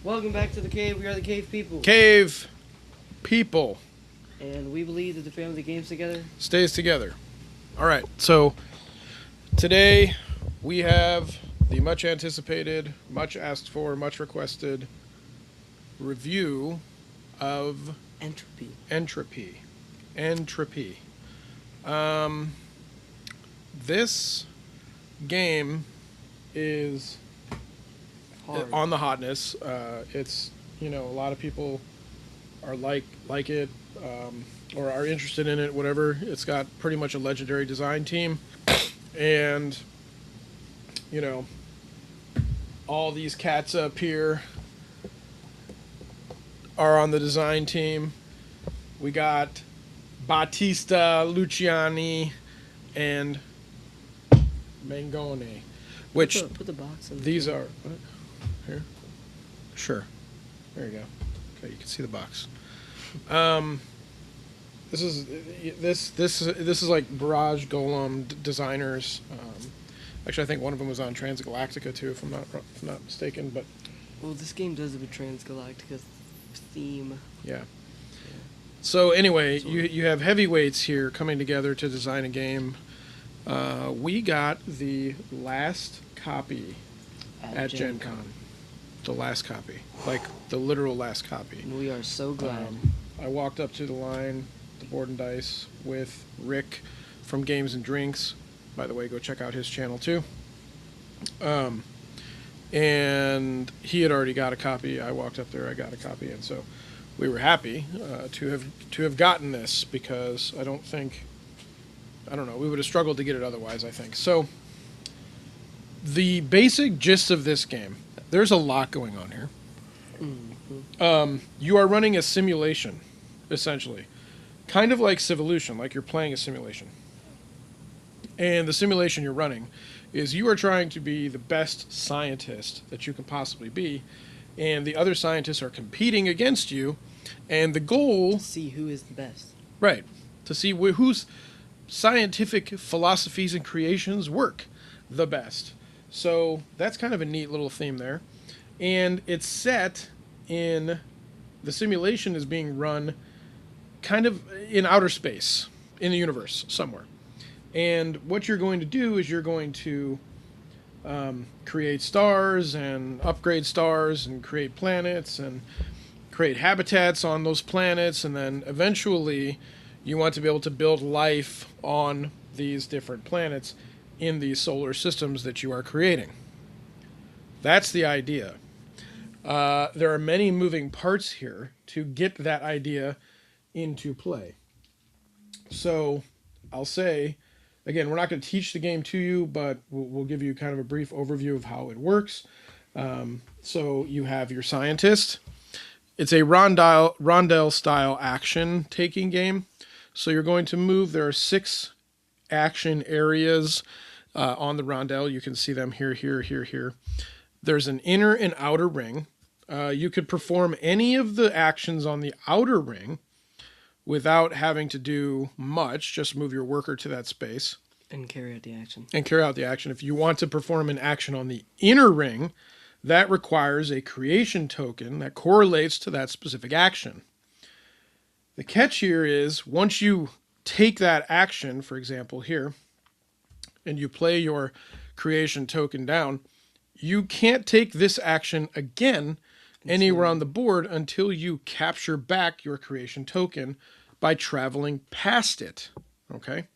Welcome back to the cave. We are the Cave People. Cave people And we believe that the family that games together. stays together. All right, so today we have the much anticipated, much asked for, much requested review of Entropy. Entropy. This game is Hard. on the hotness. It's, a lot of people are like it, or are interested in it, whatever. It's got pretty much a legendary design team, and all these cats up here are on the design team. We got Battista, Luciani, and Mangone, which Put the box in. these are what? Here. Sure. There you go. Okay, you can see the box. This is like Barrage Golem designers. Actually, I think one of them was on Transgalactica too, if I'm not mistaken. But Well, this game does have a Transgalactica theme. yeah. So anyway, you have heavyweights here coming together to design a game. We got the last copy at Gen Con. The last copy, like the literal last copy. And we are so glad. I walked up to the line, the board and dice, with Rick from Games and Drinks. By the way, go check out his channel too. And he had already got a copy. I walked up there, I got a copy, and so we were happy to have gotten this, because I don't know, we would have struggled to get it otherwise, I think. So the basic gist of this game, there's a lot going on here. You are running a simulation, essentially. Kind of like Civolution, like you're playing a simulation. And the simulation you're running is you are trying to be the best scientist that you can possibly be, and the other scientists are competing against you, and the goal... See who is the best. Right. To see whose scientific philosophies and creations work the best. So that's kind of a neat little theme there. And it's set in... The simulation is being run kind of in outer space, in the universe, somewhere. And what you're going to do is you're going to create stars and upgrade stars and create planets and create habitats on those planets, and then eventually you want to be able to build life on these different planets in these solar systems that you are creating. That's the idea. There are many moving parts here to get that idea into play. So I'll say, again, we're not going to teach the game to you, but we'll give you kind of a brief overview of how it works. So you have your scientist. It's a rondel-style action-taking game. So you're going to move. There are 6 action areas on the rondel. You can see them here, here, here, here. There's an inner and outer ring. You could perform any of the actions on the outer ring without having to do much. Just move your worker to that space. And carry out the action. If you want to perform an action on the inner ring, that requires a creation token that correlates to that specific action. The catch here is, once you take that action, for example here, and you play your creation token down, you can't take this action again anywhere on the board until you capture back your creation token by traveling past it. Okay?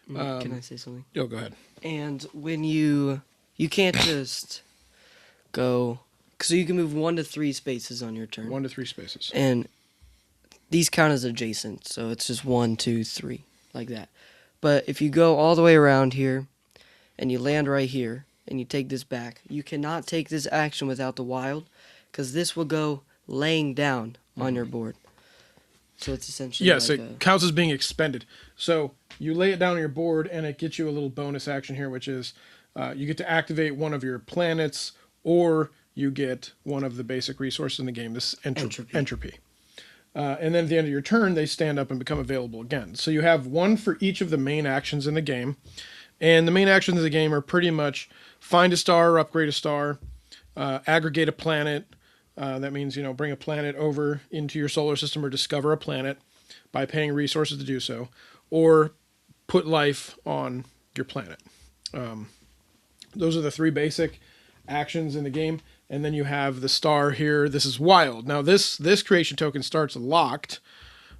Can I say something? Oh, go ahead. And when you can't just go... So you can move 1 to 3 spaces on your turn. 1 to 3 spaces. And these count as adjacent, so it's just 1, 2, 3, like that. But if you go all the way around here, and you land right here, and you take this back, you cannot take this action without the wild, because this will go laying down on your board. So it's essentially yes, like it counts as being expended. So you lay it down on your board, and it gets you a little bonus action here, which is you get to activate one of your planets, or you get one of the basic resources in the game, this entropy. And then at the end of your turn, they stand up and become available again. So you have one for each of the main actions in the game. And the main actions of the game are pretty much find a star or upgrade a star, aggregate a planet, That means, bring a planet over into your solar system or discover a planet by paying resources to do so, or put life on your planet. Those are the three basic actions in the game. And then you have the star here. This is wild. Now, this creation token starts locked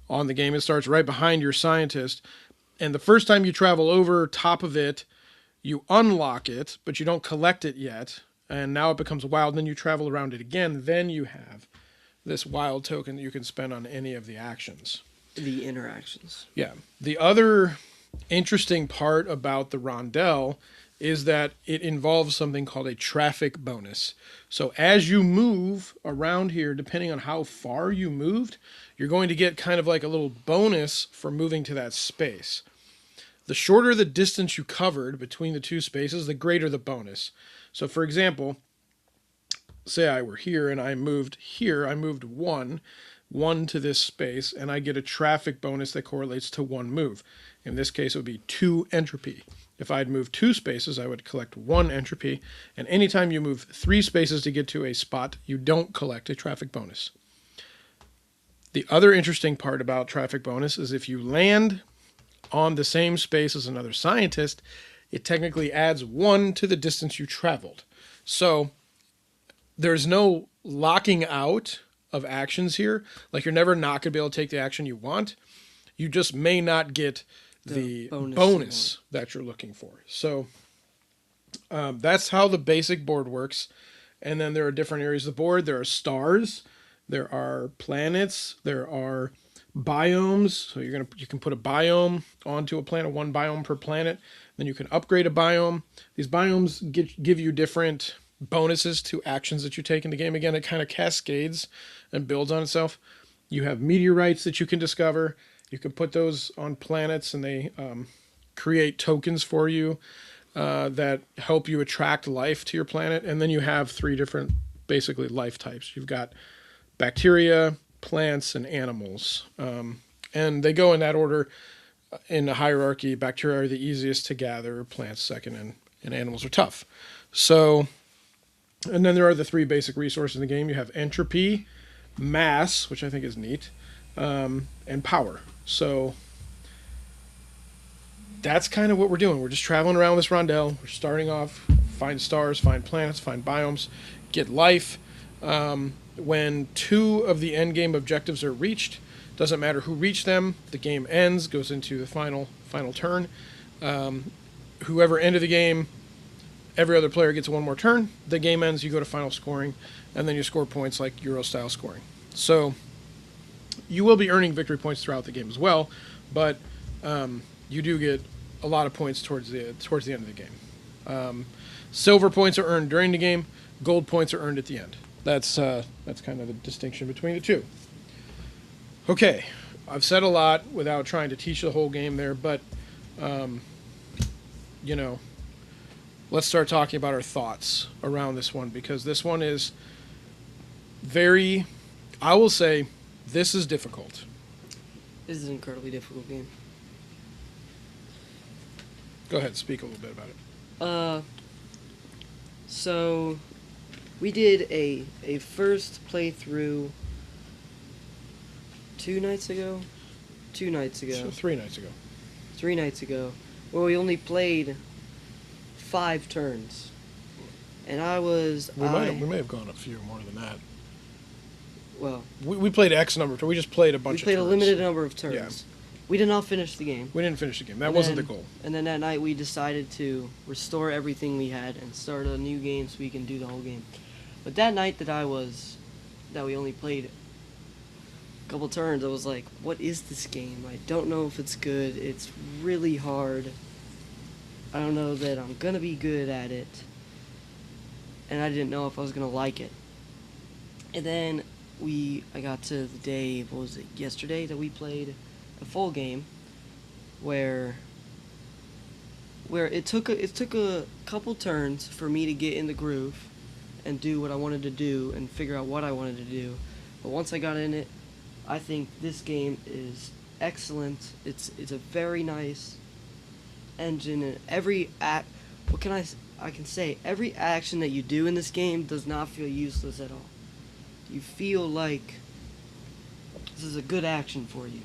on the game. It starts right behind your scientist. And the first time you travel over top of it, you unlock it, but you don't collect it yet. And now it becomes wild. Then you travel around it again. Then you have this wild token that you can spend on any of the actions. The interactions. Yeah. The other interesting part about the rondelle is that it involves something called a traffic bonus. So as you move around here, depending on how far you moved, you're going to get kind of like a little bonus for moving to that space. The shorter the distance you covered between the two spaces, the greater the bonus. So for example, say I were here and I moved here, I moved one to this space, and I get a traffic bonus that correlates to one move. In this case, it would be 2 entropy. If I'd moved 2 spaces, I would collect 1 entropy. And anytime you move 3 spaces to get to a spot, you don't collect a traffic bonus. The other interesting part about traffic bonus is if you land on the same space as another scientist, it technically adds 1 to the distance you traveled. So there's no locking out of actions here. Like, you're never not going to be able to take the action you want. You just may not get the bonus that you're looking for. So that's how the basic board works. And then there are different areas of the board. There are stars, there are planets, there are biomes. So you can put a biome onto a planet, 1 biome per planet. Then you can upgrade a biome. These biomes give you different bonuses to actions that you take in the game. Again, it kind of cascades and builds on itself. You have meteorites that you can discover. You can put those on planets, and they create tokens for you that help you attract life to your planet. And then you have 3 different, basically, life types. You've got bacteria, plants, and animals. And they go in that order in the hierarchy. Bacteria are the easiest to gather, plants second, and animals are tough. So, and then there are the 3 basic resources in the game. You have entropy, mass, which I think is neat, and power. So that's kind of what we're doing. We're just traveling around this rondelle. We're starting off, find stars, find planets, find biomes, get life. When 2 of the end game objectives are reached, doesn't matter who reached them, the game ends, goes into the final turn. Whoever ended the game, every other player gets 1 more turn. The game ends, you go to final scoring, and then you score points like Euro-style scoring. So you will be earning victory points throughout the game as well, but you do get a lot of points towards the end of the game. Silver points are earned during the game. Gold points are earned at the end. That's kind of the distinction between the 2. Okay, I've said a lot without trying to teach the whole game there, but let's start talking about our thoughts around this one, because this one is very, I will say, this is difficult. This is an incredibly difficult game. Go ahead, speak a little bit about it. So we did a first playthrough 2 nights ago? 2 nights ago. 3 nights ago. 3 nights ago, where we only played 5 turns. And We may have gone a few more than that. Well, we played X number of turns. We just played a bunch of turns. We played a limited number of turns. Yeah. We did not finish the game. We didn't finish the game. That wasn't the goal. And then that night we decided to restore everything we had and start a new game so we can do the whole game. But that night that we only played a couple turns, I was like, what is this game? I don't know if it's good. It's really hard. I don't know that I'm going to be good at it. And I didn't know if I was going to like it. And then I got to the day, what was it, yesterday, that we played a full game where it took a couple turns for me to get in the groove and do what I wanted to do and figure out what I wanted to do. But once I got in it, I think this game is excellent. It's a very nice engine, and every what can I can say, every action that you do in this game does not feel useless at all. you feel like this is a good action for you,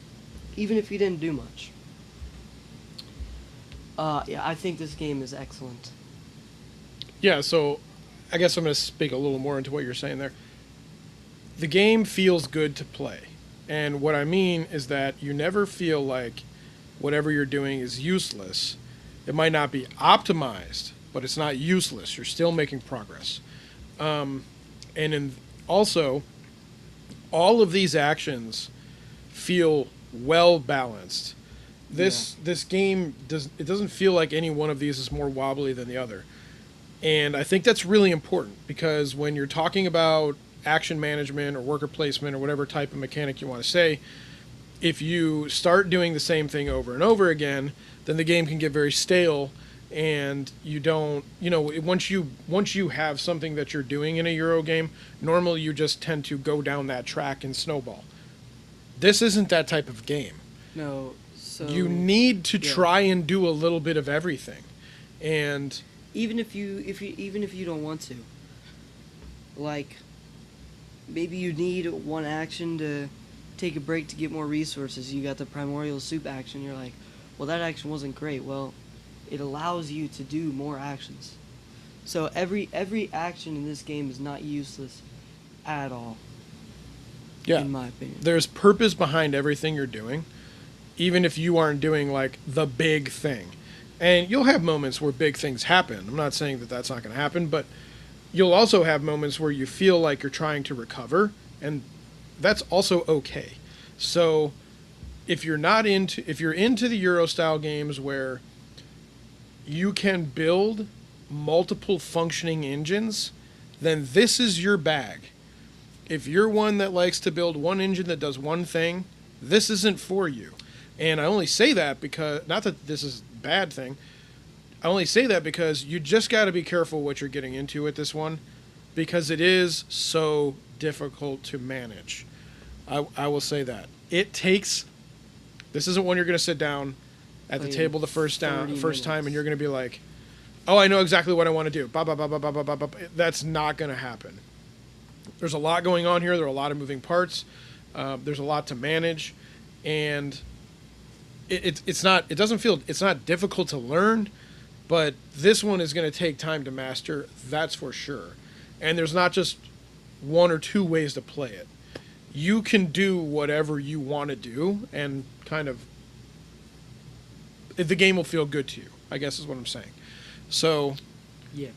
even if you didn't do much. Yeah, I think this game is excellent. Yeah, so I guess I'm going to speak a little more into what you're saying there. The game feels good to play. And what I mean is that you never feel like whatever you're doing is useless. It might not be optimized, but it's not useless. You're still making progress. Also, all of these actions feel well balanced. This game doesn't feel like any one of these is more wobbly than the other. And I think that's really important because when you're talking about action management or worker placement or whatever type of mechanic you want to say, if you start doing the same thing over and over again, then the game can get very stale, and you don't, once you have something that you're doing in a Euro game, normally you just tend to go down that track and snowball. This isn't that type of game. No, so You need to try and do a little bit of everything. And even if you don't want to, like, maybe you need one action to take a break to get more resources. You got the primordial soup action. You're like, well, that action wasn't great. Well, it allows you to do more actions. So every action in this game is not useless at all. yeah, In my opinion. there's purpose behind everything you're doing, even if you aren't doing like the big thing. And you'll have moments where big things happen. I'm not saying that that's not going to happen, but you'll also have moments where you feel like you're trying to recover, and that's also okay. So if you're into the Euro style games where you can build multiple functioning engines, then this is your bag. If you're one that likes to build one engine that does one thing, this isn't for you. And I only say that because, not that this is a bad thing, I only say that because you just got to be careful what you're getting into with this one, because it is so difficult to manage. I will say that. This isn't one you're going to sit down at the table the first time and you're going to be like, oh, I know exactly what I want to do. That's not going to happen. There's a lot going on here. There are a lot of moving parts. There's a lot to manage, and it's not difficult to learn, but this one is going to take time to master. That's for sure. And there's not just one or two ways to play it. You can do whatever you want to do, and kind of the game will feel good to you, I guess is what I'm saying. So, Yeah.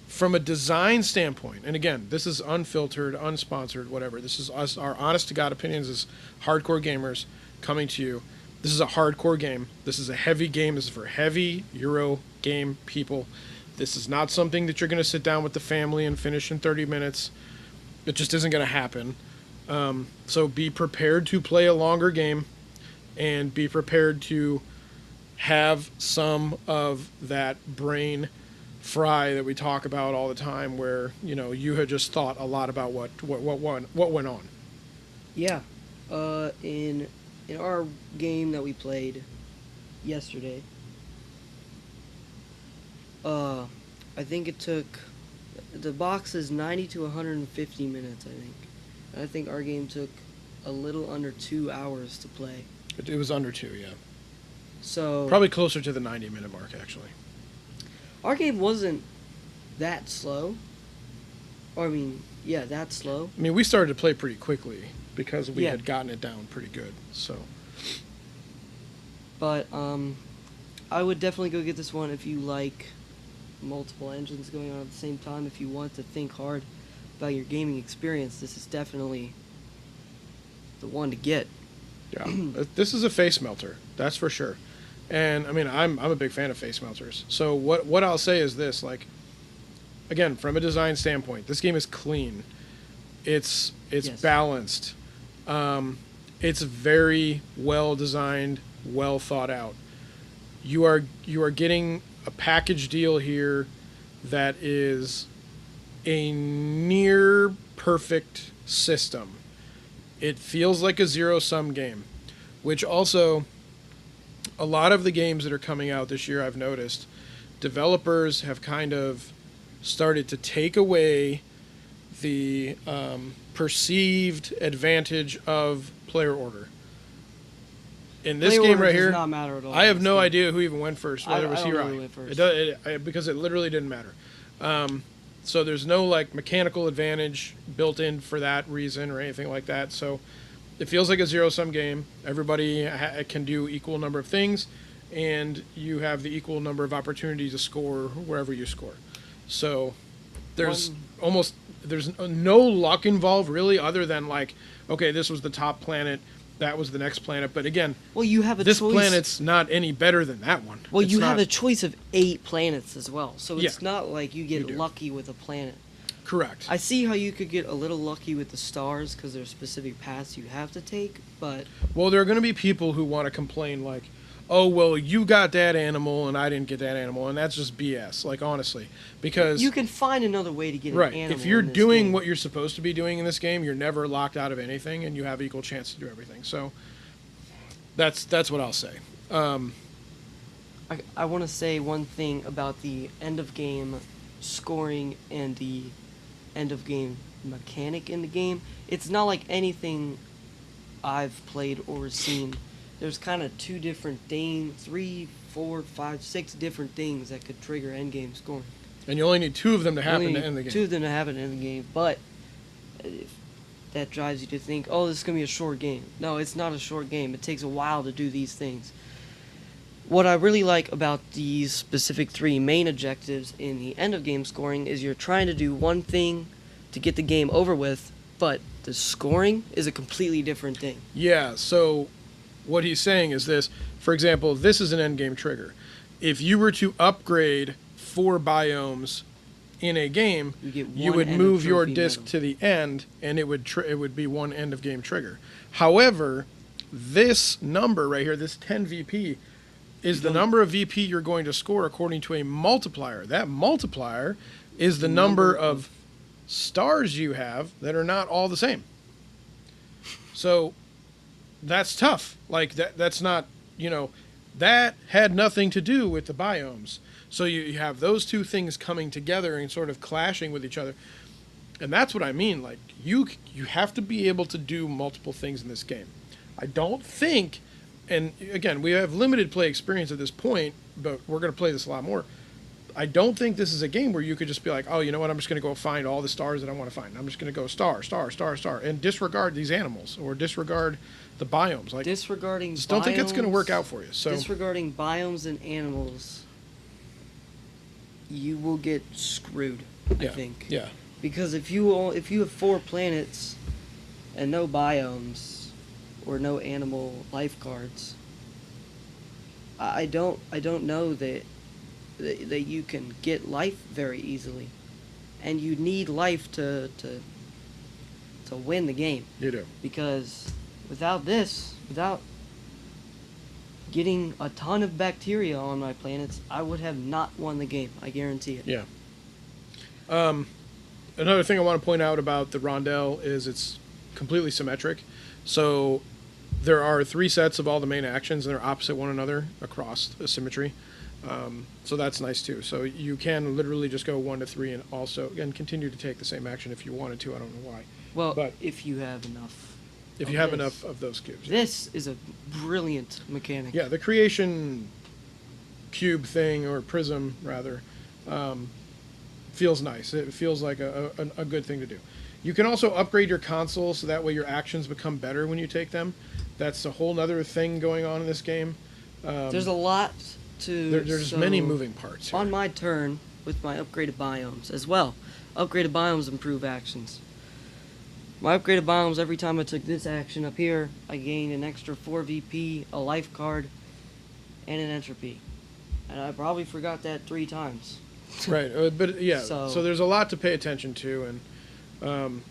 from a design standpoint, and again, this is unfiltered, unsponsored, whatever. This is us, our honest to God opinions as hardcore gamers coming to you. This is a hardcore game. This is a heavy game. This is for heavy Euro game people. This is not something that you're going to sit down with the family and finish in 30 minutes. It just isn't going to happen. So be prepared to play a longer game, and be prepared to have some of that brain fry that we talk about all the time, where you had just thought a lot about what went on. Yeah. In our game that we played yesterday, I think it took, the box is 90 to 150 minutes, I think. And I think our game took a little under 2 hours to play. It was under 2, yeah. So Probably closer to the 90-minute mark, actually. our game wasn't that slow. That slow. I mean, we started to play pretty quickly because we Yeah. had gotten it down pretty good. So But I would definitely go get this one if you like multiple engines going on at the same time. If you want to think hard about your gaming experience, this is definitely the one to get. yeah, this is a face melter, that's for sure. And I mean, I'm a big fan of face melters. So what I'll say is this: like, again, from a design standpoint, this game is clean. It's Yes. balanced. It's very well designed, well thought out. You are getting a package deal here that is a near perfect system. It feels like a zero-sum game, which also, a lot of the games that are coming out this year, I've noticed, developers have kind of started to take away the perceived advantage of player order. In this Player game order right does here, not matter at all I in have this no game. idea who even went first, whether it was I he don't or know I. who went first. Because it literally didn't matter. So there's no like mechanical advantage built in for that reason or anything like that. So it feels like a zero-sum game. Everybody can do equal number of things, and you have the equal number of opportunities to score wherever you score. So there's there's no luck involved really, other than like, okay, this was the top planet, that was the next planet. But again, Well, you have a this choice. planet's not any better than that one. Well, It's you not, have a choice of 8 planets as well, so it's Yeah, not like you get do. lucky with a planet. correct. I see how you could get a little lucky with the stars because there's specific paths you have to take, but Well, there are going to be people who want to complain like, oh, well, you got that animal and I didn't get that animal, and that's just BS. Like, honestly, because you can find another way to get right, an animal. if you're in this doing game. what you're supposed to be doing in this game, you're never locked out of anything, and you have equal chance to do everything. So that's what I'll say. I want to say one thing about the end of game scoring and the end of game mechanic in the game. It's not like anything I've played or seen. There's kind of 2 different things, 3, 4, 5, 6 different things that could trigger end game scoring. And you only need 2 of them to happen Only to end the game. 2 of them to happen in the game, but if that drives you to think, oh, this is going to be a short game. No, it's not a short game. It takes a while to do these things. What I really like about these specific 3 main objectives in the end of game scoring is you're trying to do one thing to get the game over with, but the scoring is a completely different thing. Yeah, so what he's saying is this. For example, this is an end game trigger. If you were to upgrade 4 biomes in a game, you would move your disc to the end, and it would be one end of game trigger. However, this number right here, this 10 VP, is the number of VP you're going to score according to a multiplier. That multiplier is the number of stars you have that are not all the same. So that's tough. Like that's not, that had nothing to do with the biomes. So you have those 2 things coming together and sort of clashing with each other. And that's what I mean. Like you have to be able to do multiple things in this game. I don't think, and again, we have limited play experience at this point, but we're going to play this a lot more. I don't think this is a game where you could just be like, oh, you know what, I'm just going to go find all the stars that I want to find. I'm just going to go star, star, star, star, and disregard these animals or disregard the biomes. Like, Disregarding just don't think it's going to work out for you. So disregarding biomes and animals, you will get screwed, I think. Yeah. Because if you have 4 planets and no biomes or no animal lifeguards, I don't know that you can get life very easily, and you need life to win the game. You do. Because without getting a ton of bacteria on my planets, I would have not won the game. I guarantee it. Yeah. Another thing I want to point out about the rondel is it's completely symmetric. So there are 3 sets of all the main actions, and they're opposite one another across the symmetry. So that's nice too. So you can literally just go 1 to 3 and also continue to take the same action if you wanted to. I don't know why. Well, but if you have enough. If you have enough of those cubes. This is a brilliant mechanic. Yeah, the creation cube thing, or prism rather, feels nice. It feels like a good thing to do. You can also upgrade your console so that way your actions become better when you take them. That's a whole other thing going on in this game. There's a lot to... There's many moving parts here. On my turn, with my upgraded biomes as well. Upgraded biomes improve actions. My upgraded biomes, every time I took this action up here, I gained an extra 4 VP, a life card, and an entropy. And I probably forgot that 3 times. Right, but yeah, so there's a lot to pay attention to, and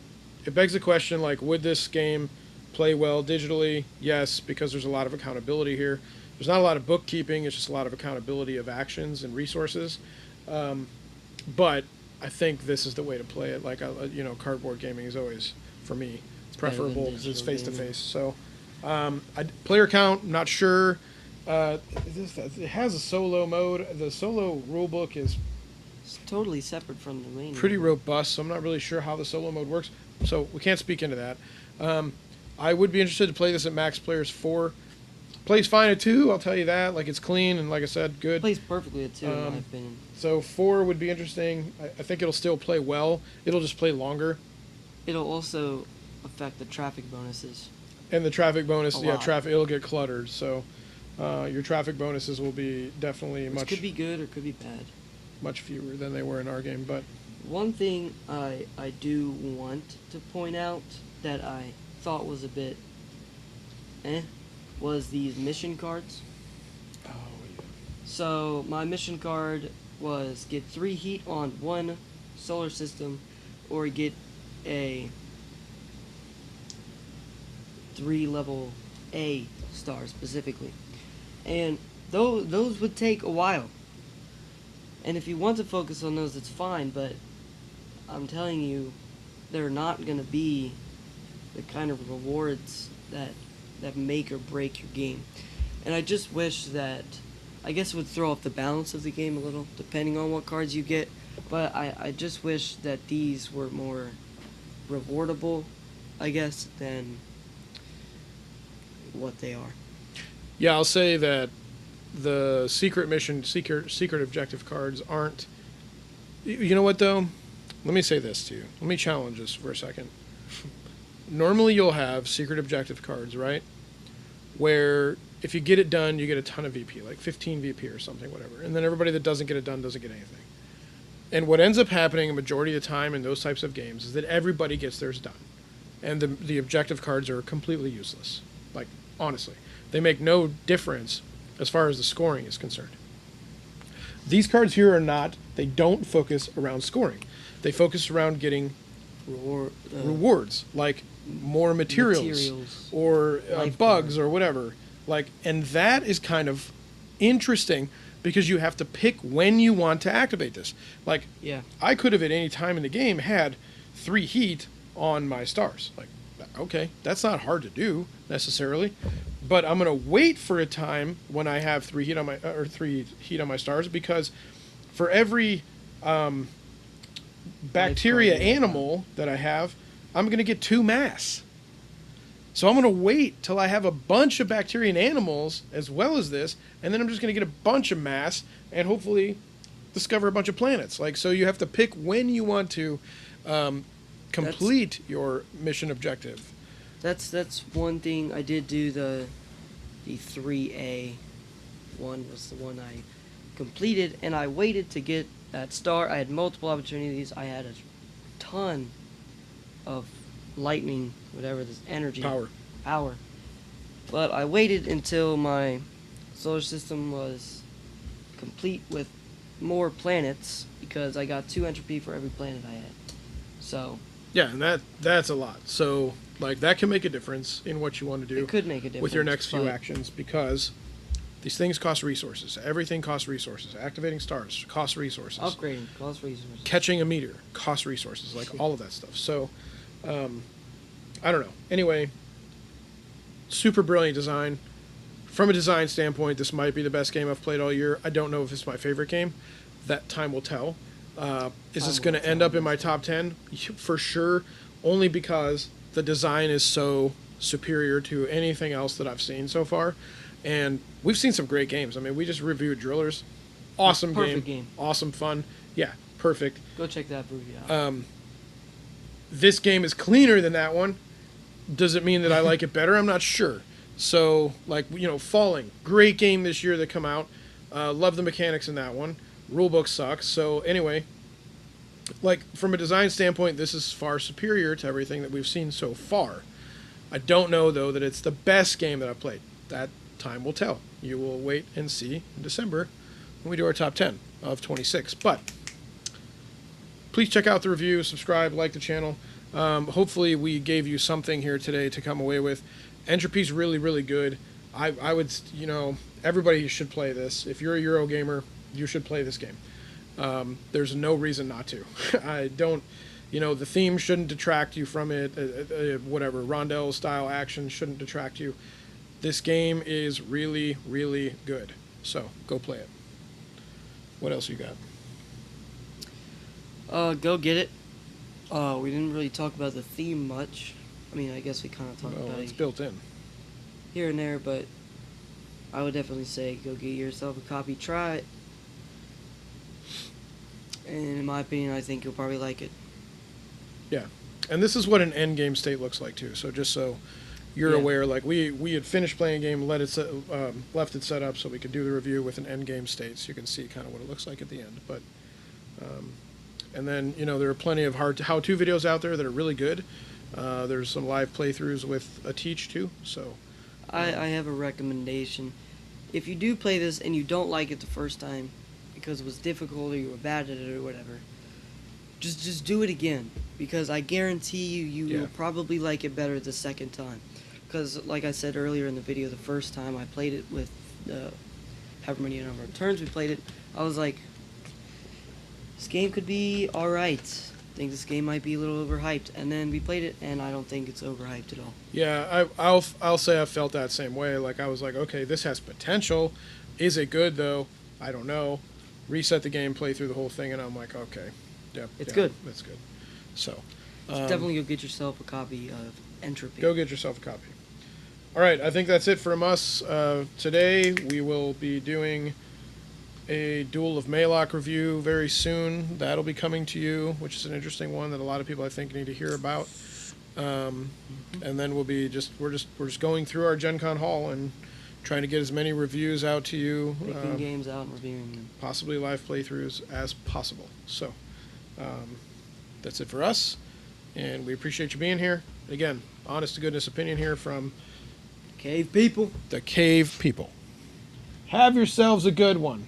it begs the question, like, would this game play well digitally? Yes, because there's a lot of accountability here. There's not a lot of bookkeeping, it's just a lot of accountability of actions and resources. But I think this is the way to play it. Like, cardboard gaming is always, for me, it's preferable because it's face-to-face. So, player count, not sure. It has a solo mode. The solo rulebook is It's totally separate from the main. Pretty one. robust. So I'm not really sure how the solo mode works. So we can't speak into that. I would be interested to play this at max players 4. Plays fine at 2, I'll tell you that. Like, it's clean and, like I said, good. Plays perfectly at 2, in my opinion. So 4 would be interesting. I think it'll still play well. It'll just play longer. It'll also affect the traffic bonuses. And the traffic bonus, A lot. traffic, it'll get cluttered. So your traffic bonuses will be definitely Which could be good or could be bad. much fewer than they were in our game. But One thing I do want to point out that I thought was a bit was these mission cards. oh yeah, So my mission card was get 3 heat on 1 solar system, or get a 3 level A star specifically. And those would take a while. And if you want to focus on those, it's fine, but I'm telling you, they're not going to be the kind of rewards that make or break your game. And I just wish that, I guess it would throw off the balance of the game a little, depending on what cards you get, but I just wish that these were more rewardable, I guess, than what they are. yeah. I'll say that the secret mission, secret objective cards aren't. You know what though? Let me say this to you. Let me challenge this for a second. Normally you'll have secret objective cards, right? Where if you get it done, you get a ton of VP, like 15 VP or something, whatever. And then everybody that doesn't get it done doesn't get anything. And what ends up happening a majority of the time in those types of games is that everybody gets theirs done. And the objective cards are completely useless. Like, honestly. They make no difference as far as the scoring is concerned. These cards here are not, they don't focus around scoring. They focus around getting rewards, like more materials. Or bugs or whatever. Like, and that is kind of interesting because you have to pick when you want to activate this. Like, Yeah. I could have at any time in the game had 3 heat on my stars. Like, okay, that's not hard to do necessarily, but I'm gonna wait for a time when I have 3 heat on my 3 heat on my stars, because for every bacteria card, yeah. animal that I have, I'm gonna get 2 mass. So I'm going to wait till I have a bunch of bacterian animals as well as this, and then I'm just going to get a bunch of mass and hopefully discover a bunch of planets. Like, so you have to pick when you want to complete your mission objective. That's one thing. I did do the 3A one was the one I completed, and I waited to get that star. I had multiple opportunities. I had a ton of lightning, whatever this energy power, but I waited until my solar system was complete with more planets, because I got 2 entropy for every planet I had. So yeah, and that's a lot. So like that can make a difference in what you want to do. it could make a difference with your next few but actions, because these things cost resources. Everything costs resources. Activating stars costs resources. upgrading cost resources. Catching a meteor costs resources. Like all of that stuff. So I don't know. Anyway, super brilliant design. From a design standpoint, this might be the best game I've played all year. I don't know if it's my favorite game. That time will tell. Is this going to end up in my top 10? For sure, only because the design is so superior to anything else that I've seen so far. And we've seen some great games. I mean, we just reviewed Drillers. Awesome game. Awesome fun. Yeah, perfect. Go check that movie out. This game is cleaner than that one. Does it mean that I like it better? I'm not sure. So, like, you know, Falling, great game this year that come out. Love the mechanics in that one. Rulebook sucks. So, anyway, like, from a design standpoint, this is far superior to everything that we've seen so far. I don't know, though, that it's the best game that I've played. That time will tell. You will wait and see in December when we do our top 10 of 26. But please check out the review, subscribe, like the channel. Hopefully we gave you something here today to come away with. Entropy's really, really good. I would, you know, everybody should play this. If you're a Eurogamer, you should play this game. There's no reason not to. I don't, you know, the theme shouldn't detract you from it. Whatever, rondel-style action shouldn't detract you. This game is really, really good. So, go play it. What else you got? Go get it. We didn't really talk about the theme much. I mean, I guess we kind of talked Well, about it's it built in. here and there, but I would definitely say go get yourself a copy, try it. And in my opinion, I think you'll probably like it. Yeah, and this is what an end game state looks like too. So just so you're Yeah. aware, like we had finished playing a game, left it set up so we could do the review with an end game state, so you can see kind of what it looks like at the end. But and then there are plenty of how-to videos out there that are really good. There's some live playthroughs with a teach too. So I have a recommendation. If you do play this and you don't like it the first time because it was difficult or you were bad at it or whatever, just do it again, because I guarantee you will probably like it better the second time. Because like I said earlier in the video, the first time I played it with however many number of turns we played it, I was like, this game could be alright. I think this game might be a little overhyped. And then we played it, and I don't think it's overhyped at all. yeah, I'll say I felt that same way. Like I was like, okay, this has potential. Is it good though? I don't know. Reset the game, play through the whole thing, and I'm like, okay, yeah, It's good. That's good. So Definitely go get yourself a copy of Entropy. go get yourself a copy. All right, I think that's it from us. Today we will be doing a Duel of Maylock review very soon. That'll be coming to you, which is an interesting one that a lot of people I think need to hear about. And then we're just going through our Gen Con haul and trying to get as many reviews out to you, Picking games out and reviewing them. possibly live playthroughs as possible. So that's it for us, and we appreciate you being here. Again, honest to goodness opinion here from Cave people. the Cave People. Have yourselves a good one.